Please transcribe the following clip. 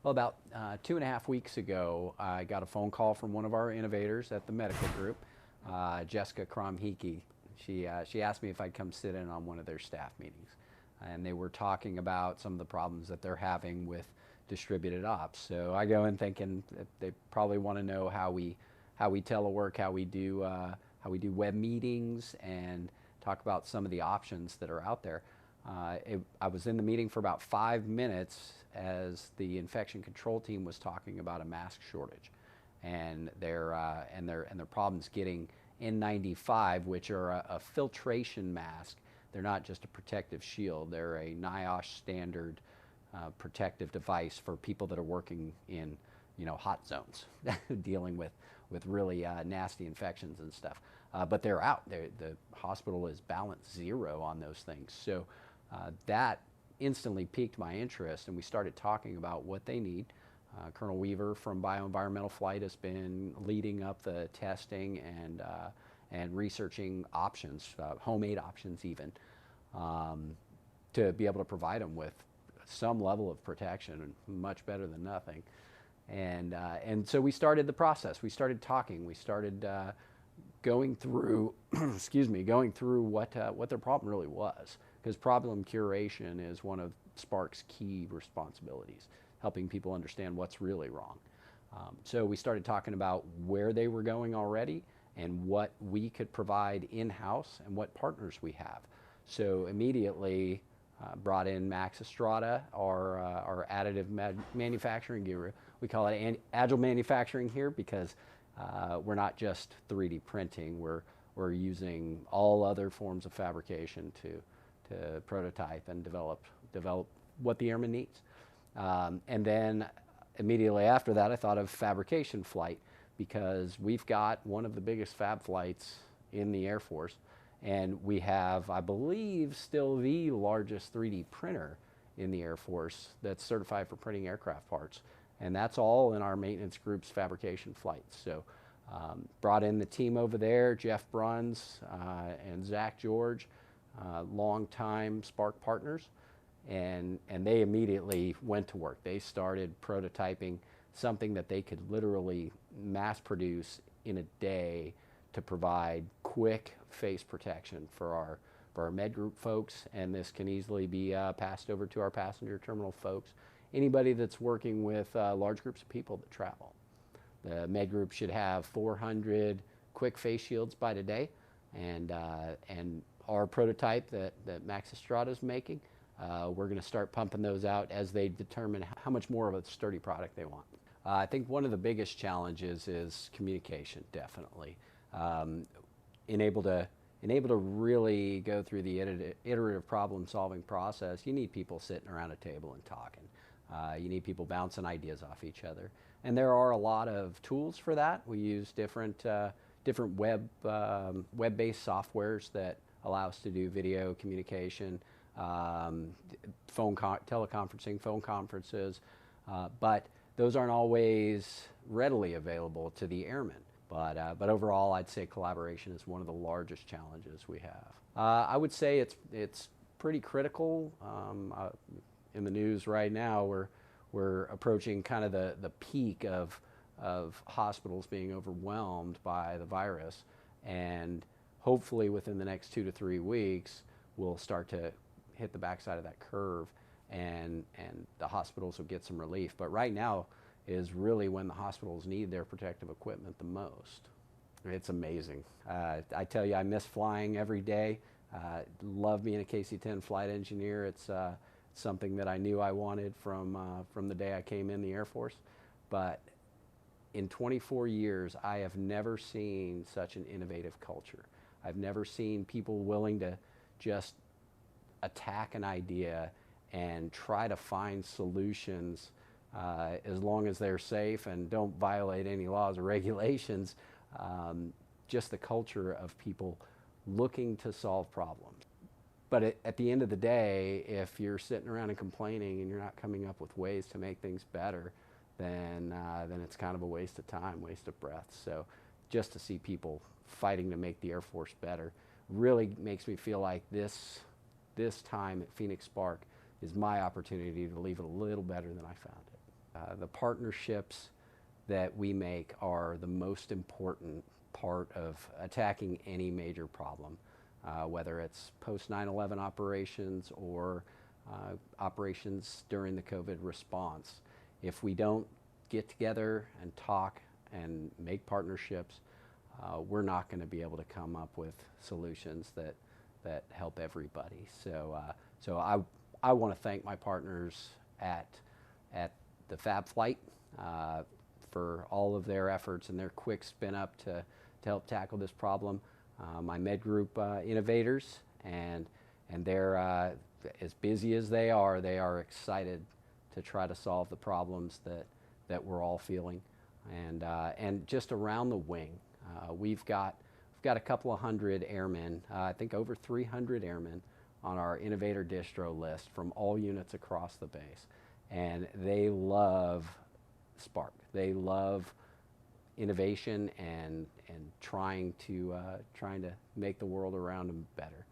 Well, about 2.5 weeks ago, I got a phone call from one of our innovators at the medical group, Jessica Kromhiki. She asked me if I'd come sit in on one of their staff meetings. And they were talking about some of the problems that they're having with distributed ops. So I go in thinking that they probably want to know how we telework, how we do web meetings, and talk about some of the options that are out there. I was in the meeting for about 5 minutes as the infection control team was talking about a mask shortage, and their problems getting N95, which are a filtration mask. They're not just a protective shield. They're a NIOSH standard protective device for people that are working in hot zones, dealing with really nasty infections and stuff. But they're out. The hospital is balance zero on those things. So that instantly piqued my interest, and we started talking about what they need. Colonel Weaver from Bioenvironmental Flight has been leading up the testing and researching options, homemade options even, to be able to provide them with some level of protection, and much better than nothing. And so we started the process. We started talking. We started going through, going through what their problem really was, because problem curation is one of Spark's key responsibilities, helping people understand what's really wrong. So we started talking about where they were going already and what we could provide in-house and what partners we have. So immediately brought in Max Estrada, our additive manufacturing guru. We call it agile manufacturing here because we're not just 3D printing. We're using all other forms of fabrication to prototype and develop what the airman needs. And then immediately after that, I thought of fabrication flight, because we've got one of the biggest fab flights in the Air Force, and we have, I believe, still the largest 3D printer in the Air Force that's certified for printing aircraft parts. And that's all in our maintenance group's fabrication flights. So brought in the team over there, Jeff Bruns and Zach George, longtime Spark partners, and they immediately went to work. They started prototyping something that they could literally mass produce in a day to provide quick face protection for our med group folks, and this can easily be passed over to our passenger terminal folks. Anybody that's working with large groups of people that travel. The med group should have 400 quick face shields by today, and our prototype that Max Estrada is making, we're going to start pumping those out as they determine how much more of a sturdy product they want. I think one of the biggest challenges is communication, definitely. Enable to really go through the iterative problem-solving process, you need people sitting around a table and talking. You need people bouncing ideas off each other. And there are a lot of tools for that. We use different web-based softwares that allow us to do video communication, teleconferencing, phone conferences, but those aren't always readily available to the airmen. But overall, I'd say collaboration is one of the largest challenges we have. I would say it's pretty critical. In the news right now, we're approaching kind of the peak of hospitals being overwhelmed by the virus, and hopefully within the next 2 to 3 weeks, we'll start to hit the backside of that curve, and the hospitals will get some relief. But right now is really when the hospitals need their protective equipment the most. It's amazing. I tell you, I miss flying every day. Love being a KC-10 flight engineer. It's something that I knew I wanted from the day I came in the Air Force. But in 24 years, I have never seen such an innovative culture. I've never seen people willing to just attack an idea and try to find solutions as long as they're safe and don't violate any laws or regulations. Just the culture of people looking to solve problems. But at the end of the day, if you're sitting around and complaining and you're not coming up with ways to make things better, then it's kind of a waste of time, waste of breath. So just to see people fighting to make the Air Force better really makes me feel like this time at Phoenix Spark is my opportunity to leave it a little better than I found it. The partnerships that we make are the most important part of attacking any major problem, whether it's post 9/11 operations or operations during the COVID response. If we don't get together and talk and make partnerships, we're not going to be able to come up with solutions that help everybody. So I want to thank my partners at the Fab Flight for all of their efforts and their quick spin up to help tackle this problem. My Med Group innovators, and they're as busy as they are excited to try to solve the problems that we're all feeling. And just around the wing, we've got a couple of hundred airmen, I think over 300 airmen on our innovator distro list from all units across the base. And they love Spark. They love innovation and trying to make the world around them better.